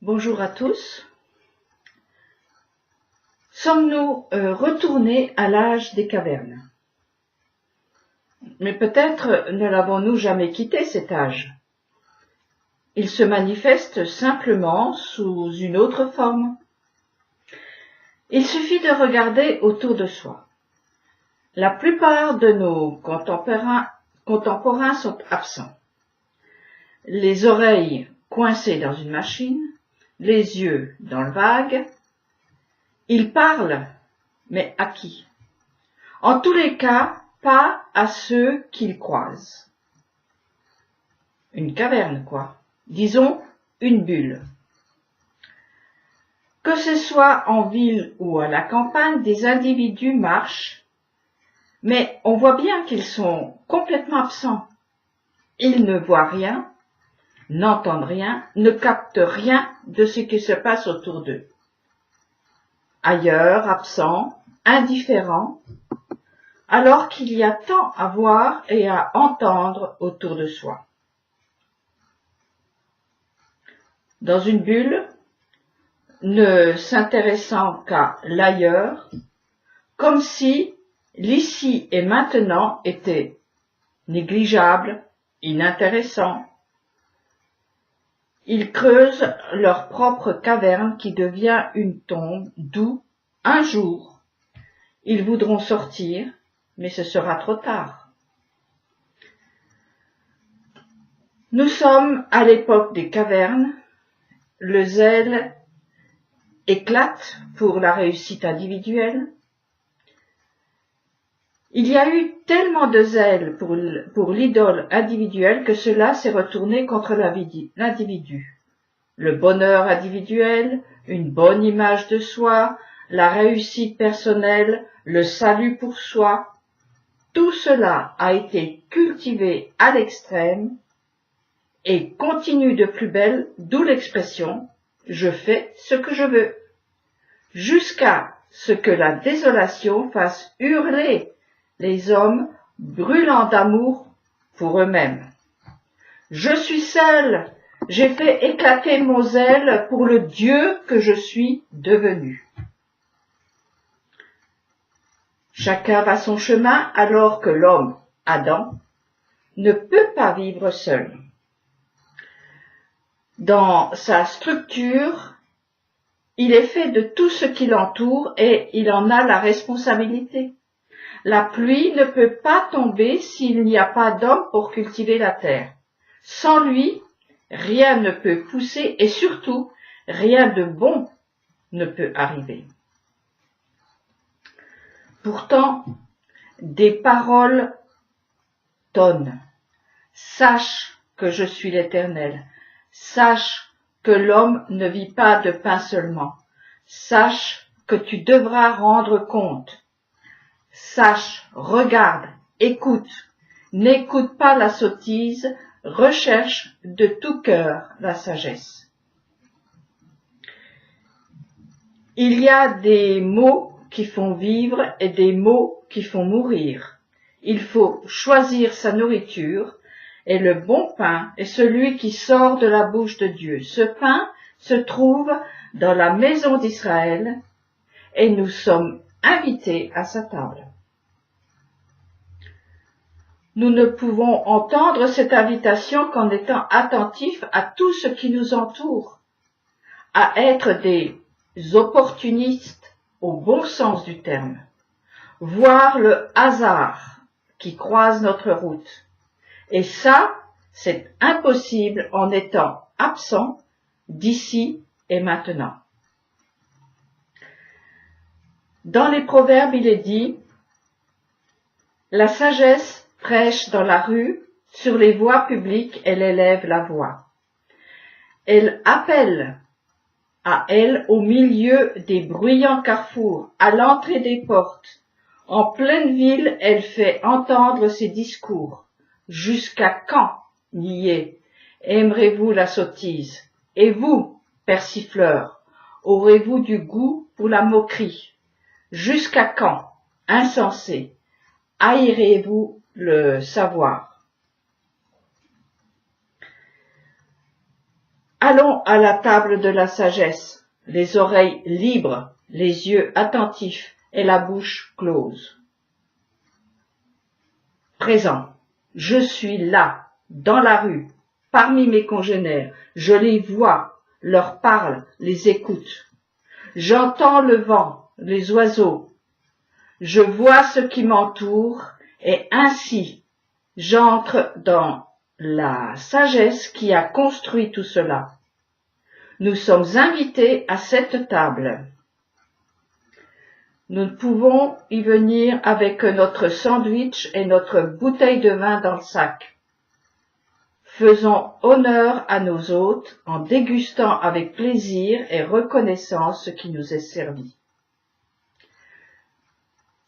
Bonjour à tous. Sommes-nous retournés à l'âge des cavernes? Mais peut-être ne l'avons-nous jamais quitté cet âge. Il se manifeste simplement sous une autre forme. Il suffit de regarder autour de soi. La plupart de nos contemporains sont absents. Les oreilles coincées dans une machine, les yeux dans le vague. Ils parlent, mais à qui? En tous les cas, pas à ceux qu'ils croisent. Une caverne, quoi. Disons, une bulle. Que ce soit en ville ou à la campagne, des individus marchent, mais on voit bien qu'ils sont complètement absents. Ils ne voient rien, n'entendent rien, ne captent rien de ce qui se passe autour d'eux. Ailleurs, absents, indifférents, alors qu'il y a tant à voir et à entendre autour de soi. Dans une bulle, ne s'intéressant qu'à l'ailleurs, comme si l'ici et maintenant était négligeable, inintéressant. Ils creusent leur propre caverne qui devient une tombe d'où, un jour, ils voudront sortir, mais ce sera trop tard. Nous sommes à l'époque des cavernes, le zèle éclate pour la réussite individuelle. Il y a eu tellement de zèle pour l'idole individuelle que cela s'est retourné contre l'individu. Le bonheur individuel, une bonne image de soi, la réussite personnelle, le salut pour soi, tout cela a été cultivé à l'extrême et continue de plus belle, d'où l'expression « je fais ce que je veux », jusqu'à ce que la désolation fasse hurler les hommes brûlant d'amour pour eux-mêmes. Je suis seul, j'ai fait éclater mon zèle pour le Dieu que je suis devenu. Chacun va son chemin alors que l'homme, Adam, ne peut pas vivre seul. Dans sa structure, il est fait de tout ce qui l'entoure et il en a la responsabilité. La pluie ne peut pas tomber s'il n'y a pas d'homme pour cultiver la terre. Sans lui, rien ne peut pousser et surtout, rien de bon ne peut arriver. Pourtant, des paroles tonnent. Sache que je suis l'Éternel. Sache que l'homme ne vit pas de pain seulement. Sache que tu devras rendre compte. Sache, regarde, écoute. N'écoute pas la sottise, recherche de tout cœur la sagesse. Il y a des mots qui font vivre et des mots qui font mourir. Il faut choisir sa nourriture et le bon pain est celui qui sort de la bouche de Dieu. Ce pain se trouve dans la maison d'Israël et nous sommes invités à sa table. Nous ne pouvons entendre cette invitation qu'en étant attentifs à tout ce qui nous entoure, à être des opportunistes au bon sens du terme, voir le hasard qui croise notre route. Et ça, c'est impossible en étant absent d'ici et maintenant. Dans les Proverbes, il est dit « La sagesse prêche dans la rue, sur les voies publiques, elle élève la voix. Elle appelle à elle au milieu des bruyants carrefours, à l'entrée des portes. En pleine ville, elle fait entendre ses discours. Jusqu'à quand, niais, aimerez-vous la sottise? Et vous, persifleurs, aurez-vous du goût pour la moquerie? Jusqu'à quand, insensés, haïrez-vous le savoir? Allons à la table de la sagesse, les oreilles libres, les yeux attentifs et la bouche close. Présent, je suis là, dans la rue, parmi mes congénères, je les vois, leur parle, les écoute. J'entends le vent, les oiseaux, je vois ce qui m'entoure et ainsi j'entre dans la sagesse qui a construit tout cela. Nous sommes invités à cette table. Nous pouvons y venir avec notre sandwich et notre bouteille de vin dans le sac. Faisons honneur à nos hôtes en dégustant avec plaisir et reconnaissance ce qui nous est servi.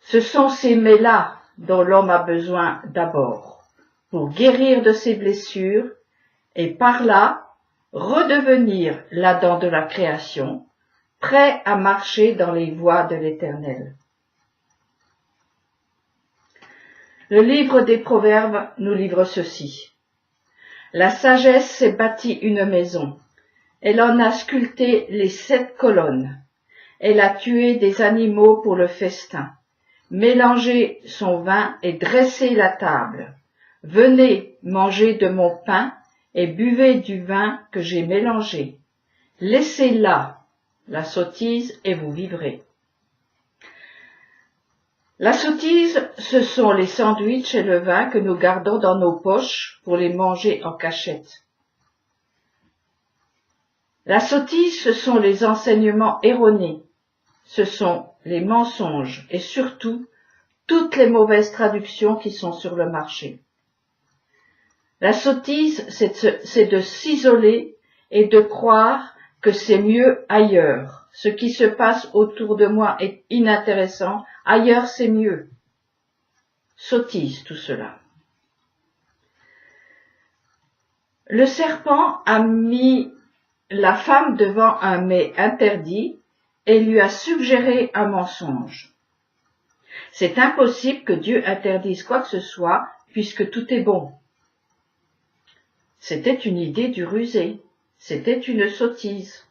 Ce sont ces mets-là dont l'homme a besoin d'abord, pour guérir de ses blessures et par là redevenir l'Adam de la création, prêt à marcher dans les voies de l'Éternel. Le livre des Proverbes nous livre ceci. La sagesse s'est bâtie une maison. Elle en a sculpté les 7 colonnes. Elle a tué des animaux pour le festin, mélangé son vin et dressé la table. Venez manger de mon pain et buvez du vin que j'ai mélangé. Laissez là la sottise et vous vivrez. La sottise, ce sont les sandwichs et le vin que nous gardons dans nos poches pour les manger en cachette. La sottise, ce sont les enseignements erronés, ce sont les mensonges et surtout toutes les mauvaises traductions qui sont sur le marché. La sottise, c'est de s'isoler et de croire que c'est mieux ailleurs. Ce qui se passe autour de moi est inintéressant, ailleurs c'est mieux. Sottise tout cela. Le serpent a mis la femme devant un mets interdit et lui a suggéré un mensonge. C'est impossible que Dieu interdise quoi que ce soit puisque tout est bon. C'était une idée du rusé, c'était une sottise.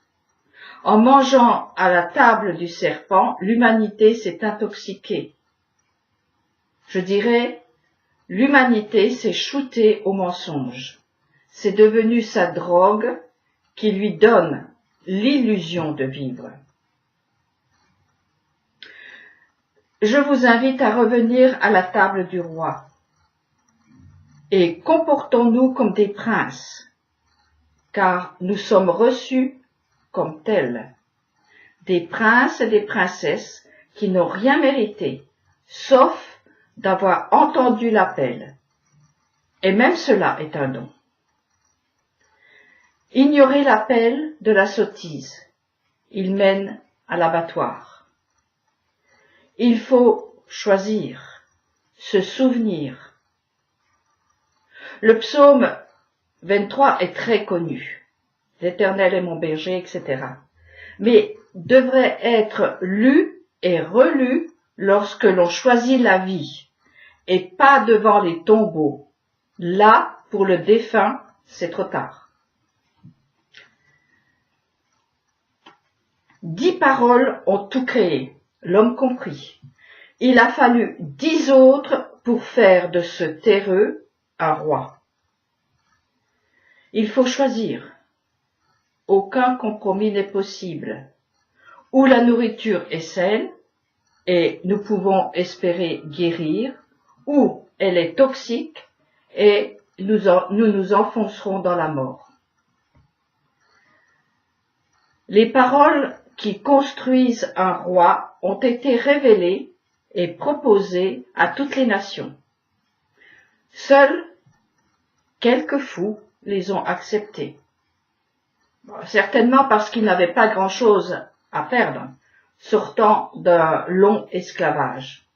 En mangeant à la table du serpent, l'humanité s'est intoxiquée. Je dirais, l'humanité s'est shootée au mensonge. C'est devenu sa drogue qui lui donne l'illusion de vivre. Je vous invite à revenir à la table du roi. Et comportons-nous comme des princes, car nous sommes reçus comme tels, des princes et des princesses qui n'ont rien mérité, sauf d'avoir entendu l'appel. Et même cela est un don. Ignorer l'appel de la sottise, il mène à l'abattoir. Il faut choisir, se souvenir. Le psaume 23 est très connu. L'Éternel est mon berger, etc. Mais devrait être lu et relu lorsque l'on choisit la vie, et pas devant les tombeaux. Là, pour le défunt, c'est trop tard. 10 paroles ont tout créé, l'homme compris. Il a fallu 10 autres pour faire de ce terreux un roi. Il faut choisir. Aucun compromis n'est possible. Ou la nourriture est saine, et nous pouvons espérer guérir, ou elle est toxique, et nous nous enfoncerons dans la mort. Les paroles qui construisent un roi ont été révélées et proposées à toutes les nations. Seuls quelques fous les ont acceptées. Certainement parce qu'ils n'avaient pas grand-chose à perdre, sortant d'un long esclavage.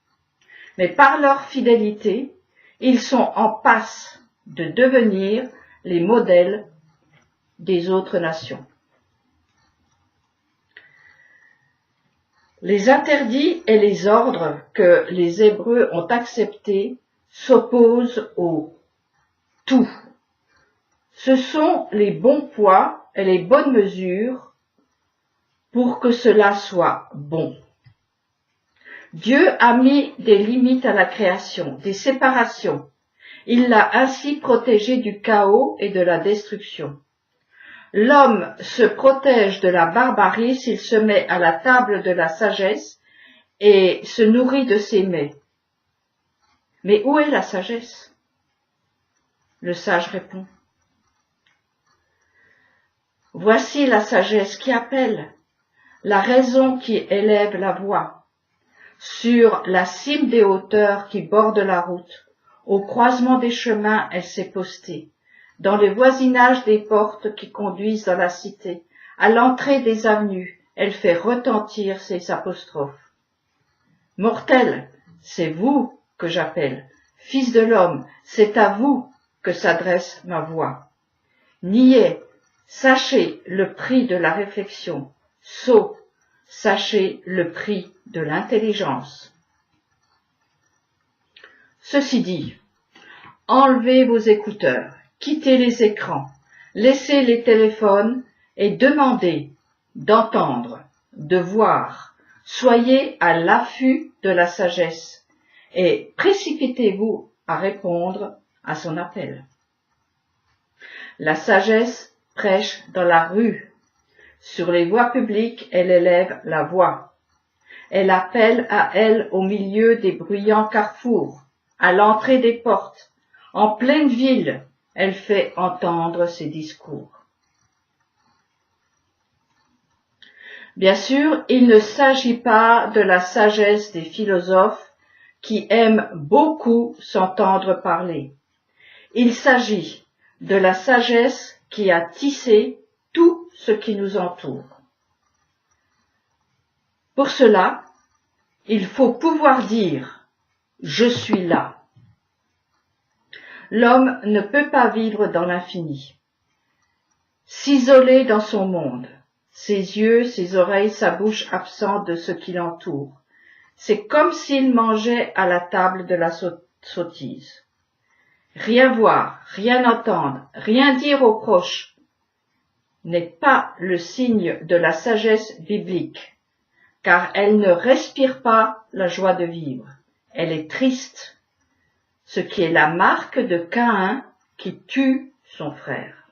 Mais par leur fidélité, ils sont en passe de devenir les modèles des autres nations. Les interdits et les ordres que les Hébreux ont acceptés s'opposent au tout. Ce sont les bons poids et les bonnes mesures pour que cela soit bon. Dieu a mis des limites à la création, des séparations. Il l'a ainsi protégé du chaos et de la destruction. L'homme se protège de la barbarie s'il se met à la table de la sagesse et se nourrit de ses mets. Mais où est la sagesse? Le sage répond. Voici la sagesse qui appelle, la raison qui élève la voix. Sur la cime des hauteurs qui bordent la route, au croisement des chemins, elle s'est postée, dans les voisinages des portes qui conduisent dans la cité, à l'entrée des avenues, elle fait retentir ses apostrophes. Mortels, c'est vous que j'appelle. Fils de l'homme, c'est à vous que s'adresse ma voix. Niais, sachez le prix de la réflexion. Sots, sachez le prix de l'intelligence. Ceci dit, enlevez vos écouteurs, quittez les écrans, laissez les téléphones et demandez d'entendre, de voir. Soyez à l'affût de la sagesse et précipitez-vous à répondre à son appel. La sagesse prêche dans la rue. Sur les voies publiques, elle élève la voix. Elle appelle à elle au milieu des bruyants carrefours, à l'entrée des portes. En pleine ville, elle fait entendre ses discours. Bien sûr, il ne s'agit pas de la sagesse des philosophes qui aiment beaucoup s'entendre parler. Il s'agit de la sagesse qui a tissé tout ce qui nous entoure. Pour cela, il faut pouvoir dire « Je suis là ». L'homme ne peut pas vivre dans l'infini, s'isoler dans son monde, ses yeux, ses oreilles, sa bouche absentes de ce qui l'entoure. C'est comme s'il mangeait à la table de la sottise. Rien voir, rien entendre, rien dire aux proches n'est pas le signe de la sagesse biblique, car elle ne respire pas la joie de vivre. Elle est triste, ce qui est la marque de Caïn qui tue son frère.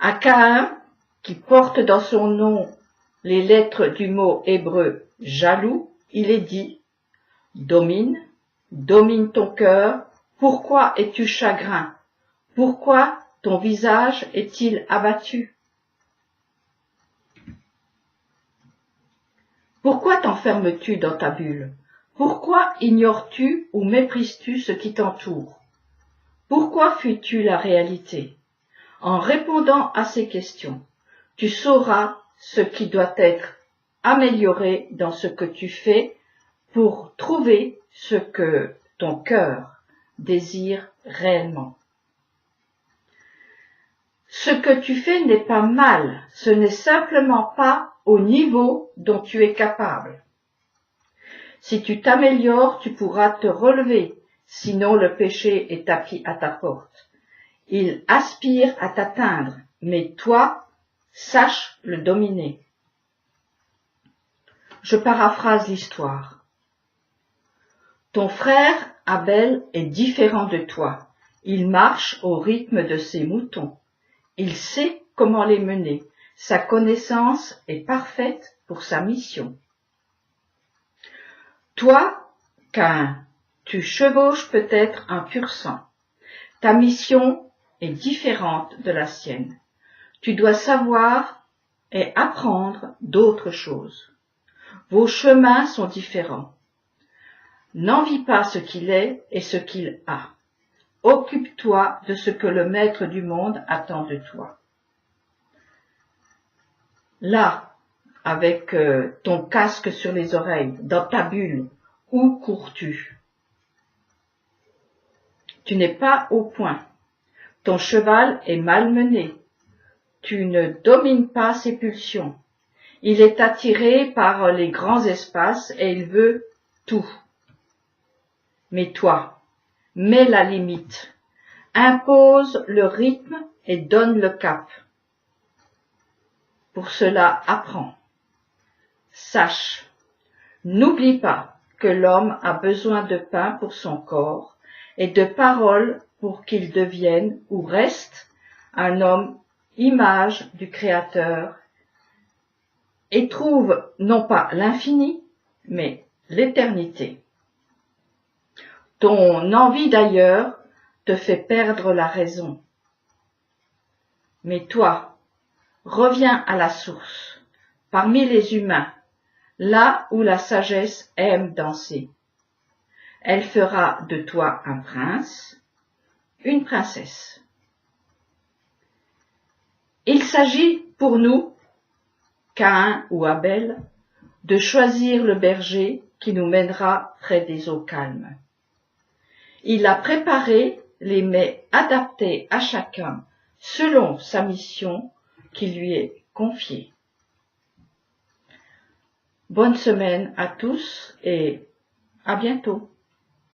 À Caïn, qui porte dans son nom les lettres du mot hébreu jaloux, il est dit « Domine, domine ton cœur, pourquoi es-tu chagrin? Pourquoi ton visage est-il abattu? Pourquoi t'enfermes-tu dans ta bulle? Pourquoi ignores-tu ou méprises-tu ce qui t'entoure? Pourquoi fuis-tu la réalité? En répondant à ces questions, tu sauras ce qui doit être amélioré dans ce que tu fais pour trouver ce que ton cœur désire réellement. Ce que tu fais n'est pas mal, ce n'est simplement pas au niveau dont tu es capable. Si tu t'améliores, tu pourras te relever, sinon le péché est tapis à ta porte. Il aspire à t'atteindre, mais toi, sache le dominer. Je paraphrase l'histoire. Ton frère Abel est différent de toi. Il marche au rythme de ses moutons. Il sait comment les mener. Sa connaissance est parfaite pour sa mission. Toi, Caïn, tu chevauches peut-être un pur sang. Ta mission est différente de la sienne. Tu dois savoir et apprendre d'autres choses. Vos chemins sont différents. N'envie pas ce qu'il est et ce qu'il a. Occupe-toi de ce que le maître du monde attend de toi. Là, avec ton casque sur les oreilles, dans ta bulle, où cours-tu? Tu n'es pas au point. Ton cheval est malmené. Tu ne domines pas ses pulsions. Il est attiré par les grands espaces et il veut tout. Mais toi, mets la limite. impose le rythme et donne le cap. Pour cela, apprends. Sache, n'oublie pas que l'homme a besoin de pain pour son corps et de paroles pour qu'il devienne ou reste un homme image du Créateur et trouve non pas l'infini, mais l'éternité. Ton envie d'ailleurs te fait perdre la raison. Mais toi, reviens à la source, parmi les humains, là où la sagesse aime danser. Elle fera de toi un prince, une princesse. Il s'agit pour nous, Caïn ou Abel, de choisir le berger qui nous mènera près des eaux calmes. Il a préparé les mets adaptés à chacun selon sa mission qui lui est confiée. Bonne semaine à tous et à bientôt.